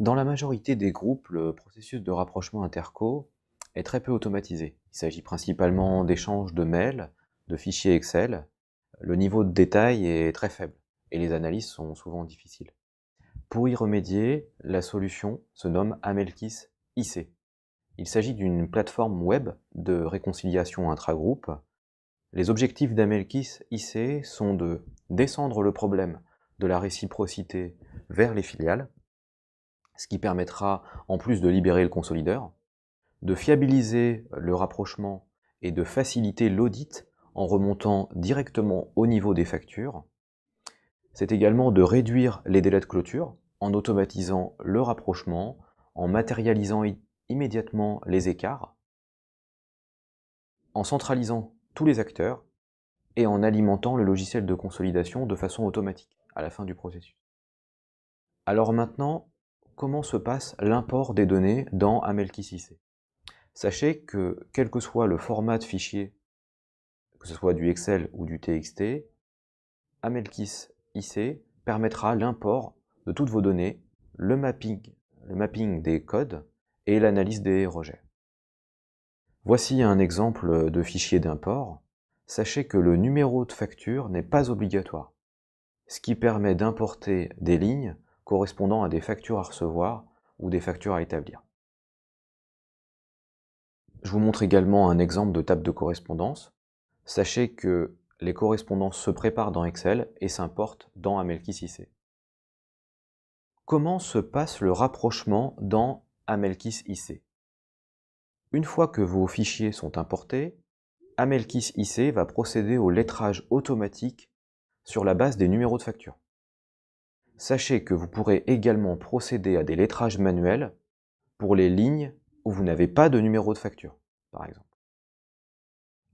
Dans la majorité des groupes, le processus de rapprochement interco est très peu automatisé. Il s'agit principalement d'échanges de mails, de fichiers Excel. Le niveau de détail est très faible et les analyses sont souvent difficiles. Pour y remédier, la solution se nomme Amelkis IC. Il s'agit d'une plateforme web de réconciliation intragroupe. Les objectifs d'Amelkis IC sont de descendre le problème de la réciprocité vers les filiales, ce qui permettra, en plus de libérer le consolideur, de fiabiliser le rapprochement et de faciliter l'audit en remontant directement au niveau des factures. C'est également de réduire les délais de clôture en automatisant le rapprochement, en matérialisant immédiatement les écarts, en centralisant tous les acteurs et en alimentant le logiciel de consolidation de façon automatique à la fin du processus. Alors maintenant, comment se passe l'import des données dans Amelkis IC? Sachez que, quel que soit le format de fichier, que ce soit du Excel ou du TXT, Amelkis IC permettra l'import de toutes vos données, le mapping des codes et l'analyse des rejets. Voici un exemple de fichier d'import. Sachez que le numéro de facture n'est pas obligatoire, ce qui permet d'importer des lignes correspondant à des factures à recevoir ou des factures à établir. Je vous montre également un exemple de table de correspondance. Sachez que les correspondances se préparent dans Excel et s'importent dans Amelkis IC. Comment se passe le rapprochement dans Amelkis IC? Une fois que vos fichiers sont importés, Amelkis IC va procéder au lettrage automatique sur la base des numéros de facture. Sachez que vous pourrez également procéder à des lettrages manuels pour les lignes où vous n'avez pas de numéro de facture, par exemple.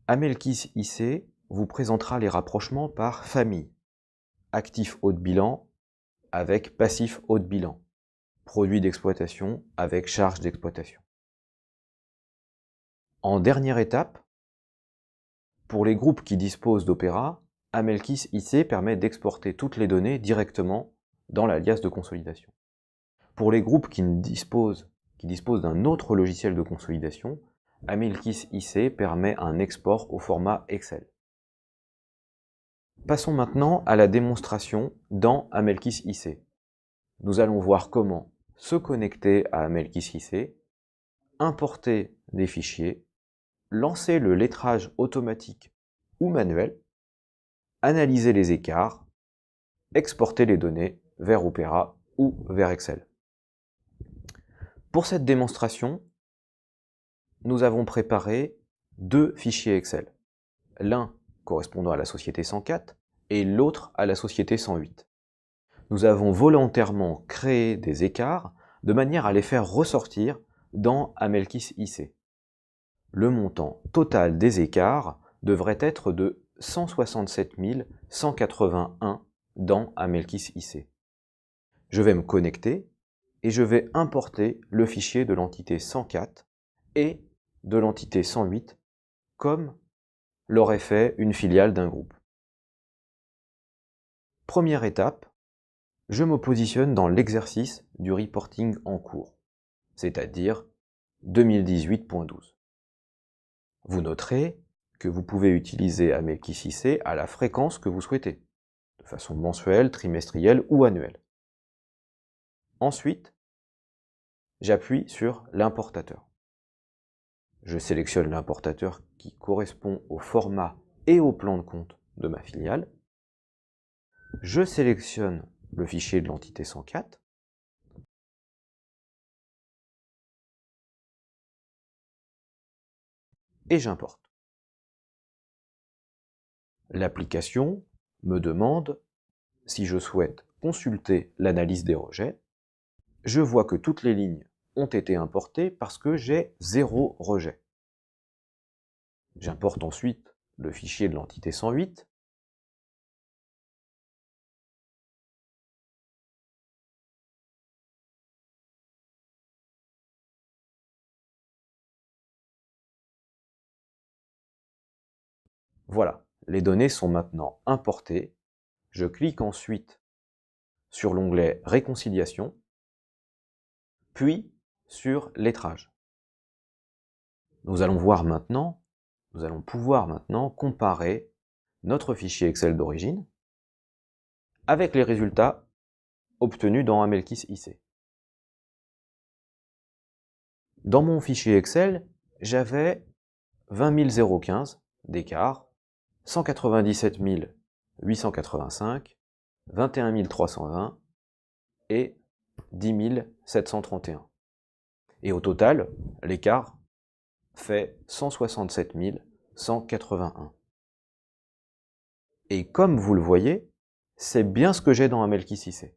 Amelkis IC vous présentera les rapprochements par famille. Actif haut de bilan avec passif haut de bilan. Produit d'exploitation avec charge d'exploitation. En dernière étape, pour les groupes qui disposent d'Opera, Amelkis IC permet d'exporter toutes les données directement dans l'alias de consolidation. Pour les groupes qui disposent d'un autre logiciel de consolidation, Amelkis IC permet un export au format Excel. Passons maintenant à la démonstration dans Amelkis IC. Nous allons voir comment se connecter à Amelkis IC, importer des fichiers, lancer le lettrage automatique ou manuel, analyser les écarts, exporter les données vers Opera ou vers Excel. Pour cette démonstration, nous avons préparé deux fichiers Excel. L'un correspondant à la société 104 et l'autre à la société 108. Nous avons volontairement créé des écarts de manière à les faire ressortir dans Amelkis IC. Le montant total des écarts devrait être de 167 181 dans Amelkis IC. Je vais me connecter et je vais importer le fichier de l'entité 104 et de l'entité 108 comme l'aurait fait une filiale d'un groupe. Première étape, je me positionne dans l'exercice du reporting en cours, c'est-à-dire 2018.12. Vous noterez que vous pouvez utiliser Amelkis IC à la fréquence que vous souhaitez, de façon mensuelle, trimestrielle ou annuelle. Ensuite, j'appuie sur l'importateur. Je sélectionne l'importateur qui correspond au format et au plan de compte de ma filiale. Je sélectionne le fichier de l'entité 104. Et j'importe. L'application me demande si je souhaite consulter l'analyse des rejets. Je vois que toutes les lignes ont été importées parce que j'ai 0 rejet. J'importe ensuite le fichier de l'entité 108. Voilà, les données sont maintenant importées. Je clique ensuite sur l'onglet Réconciliation. puis sur lettrage. Nous allons pouvoir maintenant comparer notre fichier Excel d'origine avec les résultats obtenus dans Amelkis IC. Dans mon fichier Excel, j'avais 20 015 d'écart, 197 885, 21 320 et 10 731. Et au total, l'écart fait 167 181. Et comme vous le voyez, c'est bien ce que j'ai dans Amelkis IC.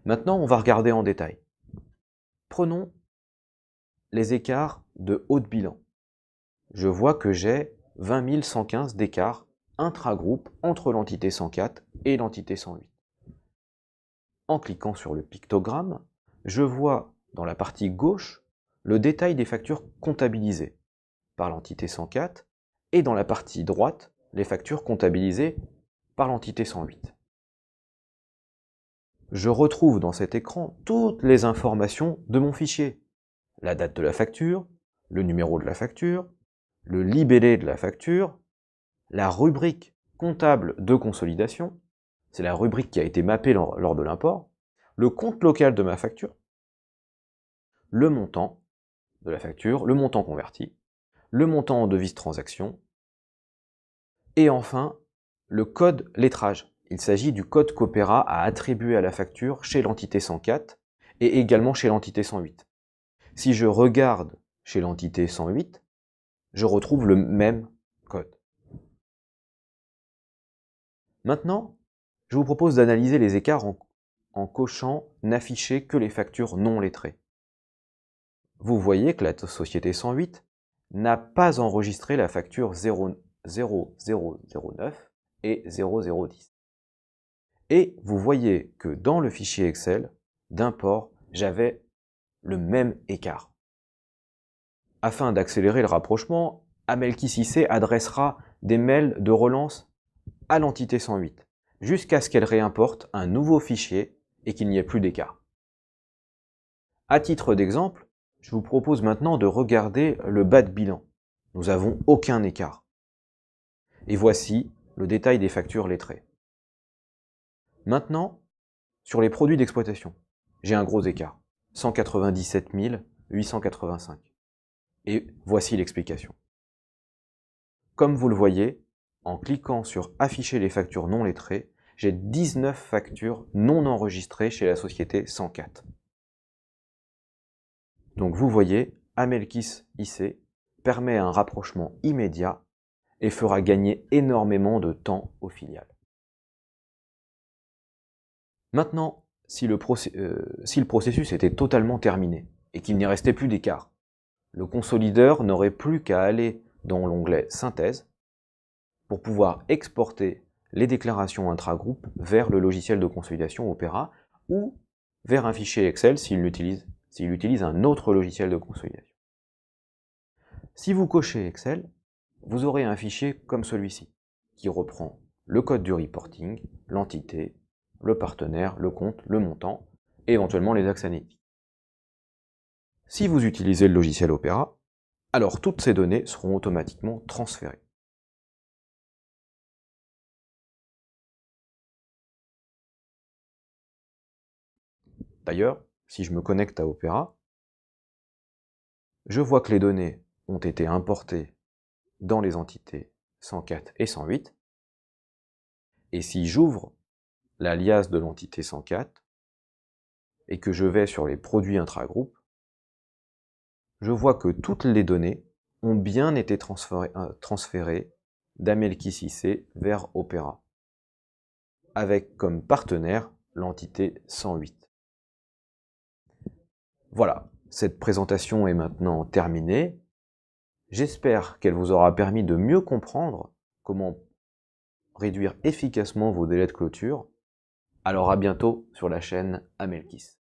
Maintenant, on va regarder en détail. Prenons les écarts de haut de bilan. Je vois que j'ai 20 115 d'écart intragroupe entre l'entité 104 et l'entité 108. En cliquant sur le pictogramme, je vois dans la partie gauche le détail des factures comptabilisées par l'entité 104 et dans la partie droite les factures comptabilisées par l'entité 108. Je retrouve dans cet écran toutes les informations de mon fichier. La date de la facture, le numéro de la facture, le libellé de la facture, la rubrique comptable de consolidation, c'est la rubrique qui a été mappée lors de l'import, le compte local de ma facture, le montant de la facture, le montant converti, le montant en devise transaction, et enfin, le code lettrage. Il s'agit du code qu'Opera a attribué à la facture chez l'entité 104 et également chez l'entité 108. Si je regarde chez l'entité 108, je retrouve le même code. Maintenant, je vous propose d'analyser les écarts en cochant n'afficher que les factures non lettrées. Vous voyez que la société 108 n'a pas enregistré la facture 0009 et 0010. Et vous voyez que dans le fichier Excel d'import, j'avais le même écart. Afin d'accélérer le rapprochement, Amelkis IC adressera des mails de relance à l'entité 108, jusqu'à ce qu'elle réimporte un nouveau fichier et qu'il n'y ait plus d'écart. À titre d'exemple, je vous propose maintenant de regarder le bas de bilan. Nous n'avons aucun écart. Et voici le détail des factures lettrées. Maintenant, sur les produits d'exploitation, j'ai un gros écart, 197 885. Et voici l'explication. Comme vous le voyez, en cliquant sur « Afficher les factures non lettrées », j'ai 19 factures non enregistrées chez la société 104. Donc vous voyez, Amelkis IC permet un rapprochement immédiat et fera gagner énormément de temps aux filiales. Maintenant, si le processus était totalement terminé et qu'il n'y restait plus d'écart, le consolideur n'aurait plus qu'à aller dans l'onglet Synthèse pour pouvoir exporter les déclarations intragroupe vers le logiciel de consolidation Opera ou vers un fichier Excel s'il utilise un autre logiciel de consolidation. Si vous cochez Excel, vous aurez un fichier comme celui-ci, qui reprend le code du reporting, l'entité, le partenaire, le compte, le montant, et éventuellement les axes analytiques. Si vous utilisez le logiciel Opera, alors toutes ces données seront automatiquement transférées. D'ailleurs, si je me connecte à Opera, je vois que les données ont été importées dans les entités 104 et 108, et si j'ouvre l'alias de l'entité 104 et que je vais sur les produits intragroupes, je vois que toutes les données ont bien été transférées d'Amelkis IC vers Opera, avec comme partenaire l'entité 108. Voilà, cette présentation est maintenant terminée. J'espère qu'elle vous aura permis de mieux comprendre comment réduire efficacement vos délais de clôture. Alors à bientôt sur la chaîne Amelkis.